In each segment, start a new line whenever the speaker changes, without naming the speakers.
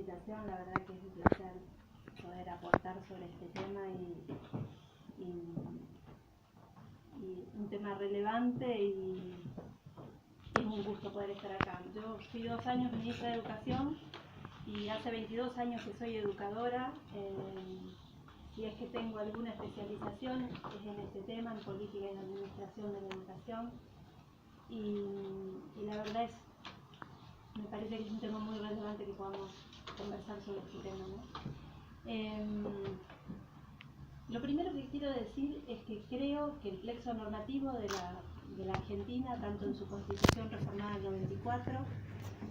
invitación, la verdad que es un placer poder aportar sobre este tema y un tema relevante y es un gusto poder estar acá. Yo fui 2 años ministra de Educación y hace 22 años que soy educadora. Si es que tengo alguna especialización es en este tema, en política y administración de la educación. Y la verdad me parece que es un tema muy relevante que podamos conversar sobre este tema, ¿no? Lo primero que quiero decir es que creo que el plexo normativo de la Argentina, tanto en su Constitución reformada en el 94,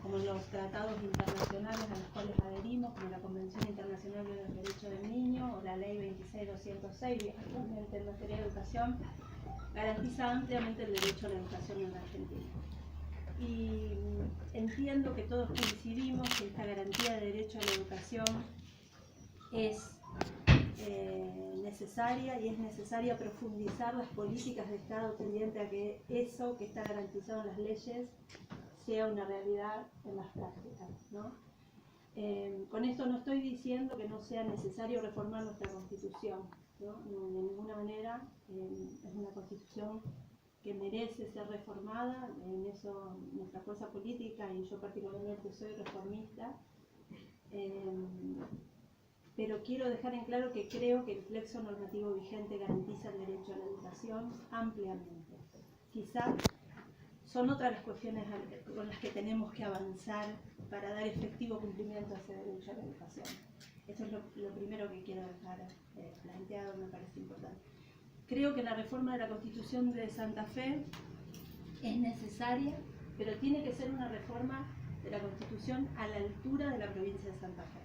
como en los tratados internacionales a los cuales adherimos, como la Convención Internacional de los Derechos del Niño o la Ley 26206, actualmente en materia de educación, garantiza ampliamente el derecho a la educación en la Argentina. Y entiendo que todos coincidimos que esta garantía de derecho a la educación es necesaria y es necesaria profundizar las políticas de Estado tendiente a que eso que está garantizado en las leyes sea una realidad en las prácticas, ¿no? Con esto no estoy diciendo que no sea necesario reformar nuestra Constitución, ¿no? De ninguna manera. Es una Constitución que merece ser reformada, en eso nuestra fuerza política y yo particularmente soy reformista, pero quiero dejar en claro que creo que el plexo normativo vigente garantiza el derecho a la educación ampliamente. Quizás son otras las cuestiones con las que tenemos que avanzar para dar efectivo cumplimiento a ese derecho a la educación. Eso es lo primero que quiero dejar planteado, me parece importante. Creo que la reforma de la Constitución de Santa Fe es necesaria, pero tiene que ser una reforma de la Constitución a la altura de la provincia de Santa Fe.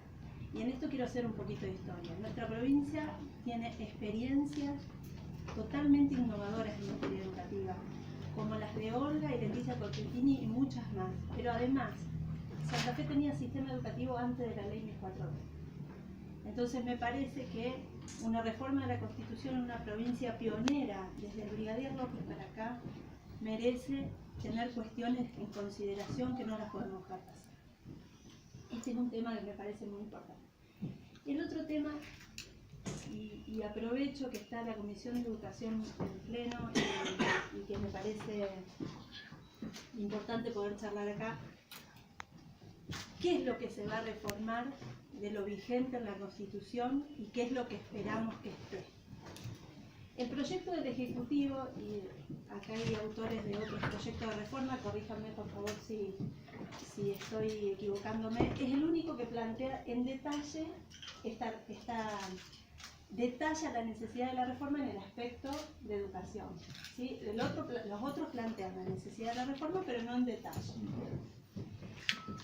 Y en esto quiero hacer un poquito de historia. Nuestra provincia tiene experiencias totalmente innovadoras en materia educativa, como las de Olga y Leticia Cosentini y muchas más. Pero además, Santa Fe tenía sistema educativo antes de la ley 1420. Entonces me parece que una reforma de la Constitución en una provincia pionera, desde el Brigadier López para acá, merece tener cuestiones en consideración que no las podemos dejar pasar. Este es un tema que me parece muy importante. El otro tema, y aprovecho que está la Comisión de Educación en pleno y que me parece importante poder charlar acá, ¿qué es lo que se va a reformar de lo vigente en la Constitución y qué es lo que esperamos que esté? El proyecto del Ejecutivo, y acá hay autores de otros proyectos de reforma, corríjanme por favor si estoy equivocándome, es el único que plantea en detalle detalla la necesidad de la reforma en el aspecto de educación, ¿sí? Los otros plantean la necesidad de la reforma, pero no en detalle.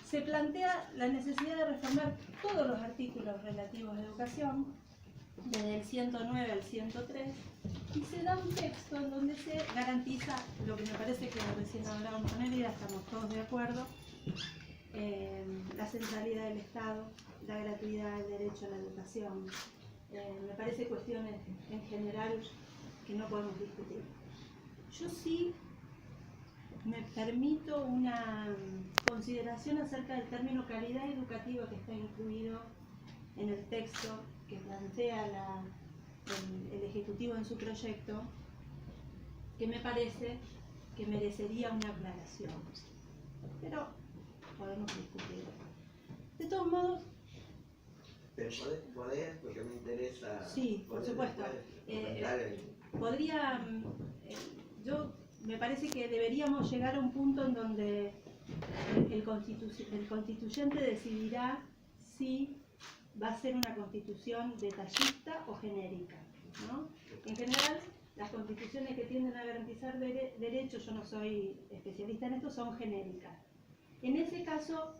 Se plantea la necesidad de reformar todos los artículos relativos a educación, desde el 109 al 103, y se da un texto en donde se garantiza lo que me parece que recién hablábamos con él y ya estamos todos de acuerdo, la centralidad del Estado, la gratuidad, el derecho a la educación. Me parece cuestiones en general que no podemos discutir. Yo sí me permito una consideración acerca del término calidad educativa que está incluido en el texto que plantea el Ejecutivo en su proyecto, que me parece que merecería una aclaración, pero podemos discutirlo. De todos modos,
pero podés, porque me interesa.
Sí, por supuesto. Me parece que deberíamos llegar a un punto en donde el constituyente decidirá si va a ser una constitución detallista o genérica, ¿no? En general, las constituciones que tienden a garantizar derechos, yo no soy especialista en esto, son genéricas. En ese caso,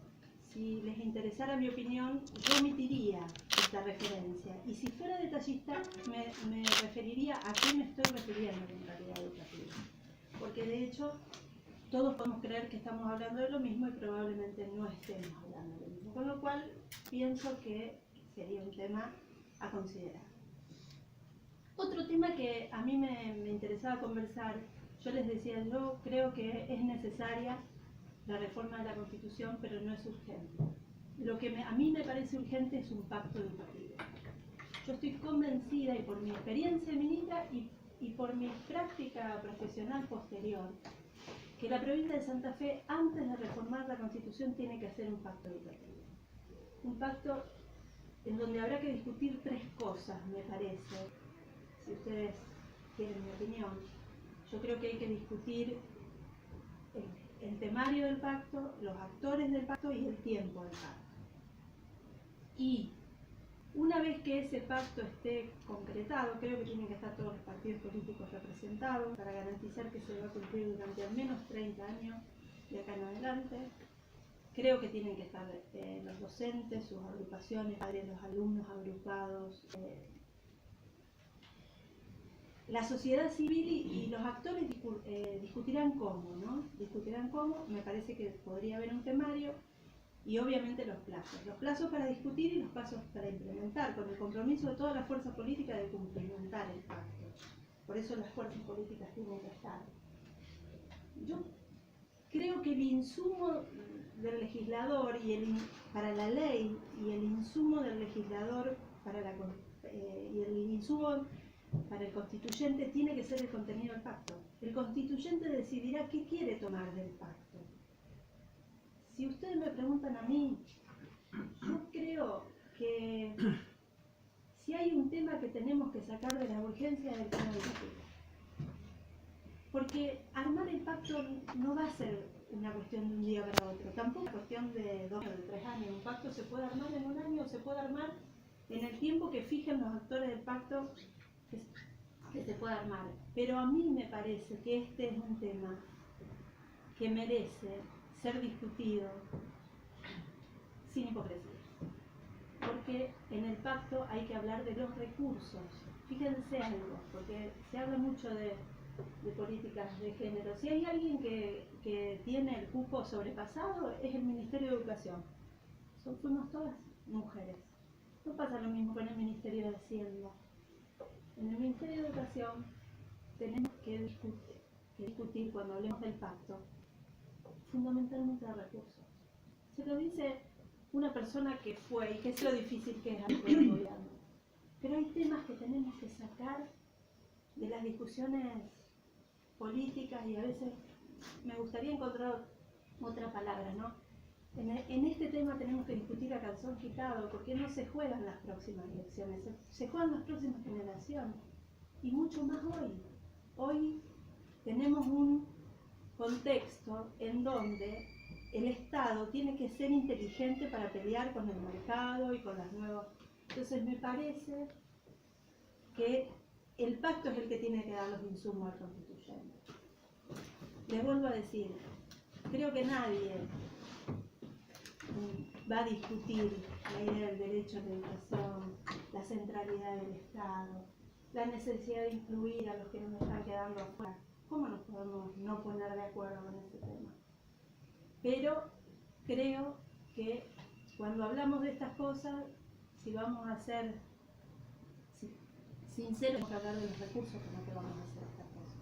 si les interesara mi opinión, yo omitiría esta referencia. Y si fuera detallista, me referiría a qué me estoy refiriendo con calidad educativa. Porque de hecho, todos podemos creer que estamos hablando de lo mismo y probablemente no estemos hablando de lo mismo. Con lo cual, pienso que sería un tema a considerar. Otro tema que a mí me interesaba conversar, yo les decía, yo creo que es necesaria la reforma de la Constitución, pero no es urgente. lo que a mí me parece urgente es un pacto educativo. Yo estoy convencida, y por mi experiencia minita y por mi práctica profesional posterior, que la provincia de Santa Fe, antes de reformar la Constitución, tiene que hacer un pacto educativo. Un pacto en donde habrá que discutir tres cosas, me parece. Si ustedes quieren mi opinión, yo creo que hay que discutir el temario del pacto, los actores del pacto y el tiempo del pacto. Y una vez que ese pacto esté concretado, creo que tienen que estar todos los partidos políticos representados para garantizar que se va a cumplir durante al menos 30 años de acá en adelante. Creo que tienen que estar los docentes, sus agrupaciones, los alumnos agrupados, la sociedad civil y los actores discutirán cómo, ¿no? Discutirán cómo, me parece que podría haber un temario. Y obviamente los plazos para discutir y los pasos para implementar, con el compromiso de todas las fuerzas políticas de cumplimentar el pacto. Por eso las fuerzas políticas tienen que estar. Yo creo que el insumo del legislador para la ley y el insumo del legislador y el insumo para el constituyente tiene que ser el contenido del pacto. El constituyente decidirá qué quiere tomar del pacto. Si ustedes me preguntan a mí, yo creo que si hay un tema que tenemos que sacar de la urgencia es el tema educativo. Porque armar el pacto no va a ser una cuestión de un día para otro, tampoco es cuestión de 2 o de 3 años. Un pacto se puede armar en un año o se puede armar en el tiempo que fijen los actores del pacto que se pueda armar. Pero a mí me parece que este es un tema que merece ser discutido sin hipocresía, porque en el pacto hay que hablar de los recursos. Fíjense algo, porque se habla mucho de políticas de género. Si hay alguien que tiene el cupo sobrepasado, es el Ministerio de Educación. Fuimos todas mujeres. No pasa lo mismo con el Ministerio de Hacienda. En el Ministerio de Educación tenemos que discutir cuando hablemos del pacto fundamentalmente de recursos. Se lo dice una persona que fue y que es lo difícil que es hacer el gobierno. Pero hay temas que tenemos que sacar de las discusiones políticas y a veces me gustaría encontrar otra palabra, ¿no? En este tema tenemos que discutir a calzón quitado porque no se juegan las próximas elecciones, se juegan las próximas generaciones y mucho más hoy. Hoy tenemos un contexto en donde el Estado tiene que ser inteligente para pelear con el mercado y con las nuevas. Entonces me parece que el pacto es el que tiene que dar los insumos al constituyente. Les vuelvo a decir, creo que nadie va a discutir la idea del derecho a la educación, la centralidad del Estado, la necesidad de incluir a los que nos están quedando afuera. ¿Cómo nos podemos no poner de acuerdo con este tema? Pero creo que cuando hablamos de estas cosas, si vamos a ser sinceros, vamos a hablar de los recursos con los que vamos a hacer estas cosas.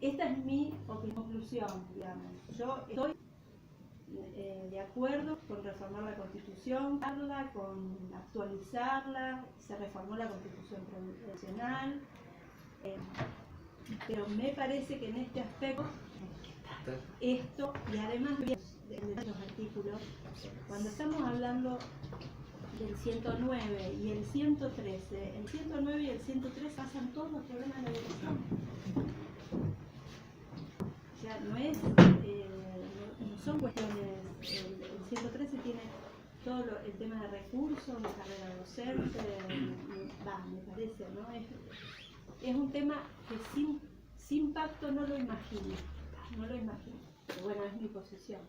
Esta es mi conclusión, digamos. Yo estoy de acuerdo con reformar la Constitución, con actualizarla. Se reformó la Constitución Provincial. Pero me parece que en este aspecto, esto, y además de los artículos, cuando estamos hablando del 109 y el 113, el 109 y el 103 pasan todos los problemas de la educación. O sea, no son cuestiones, el 113 tiene todo el tema de recursos, de carrera docente, me parece, ¿no? Es un tema que sin pacto no lo imagino, pero bueno, es mi posición.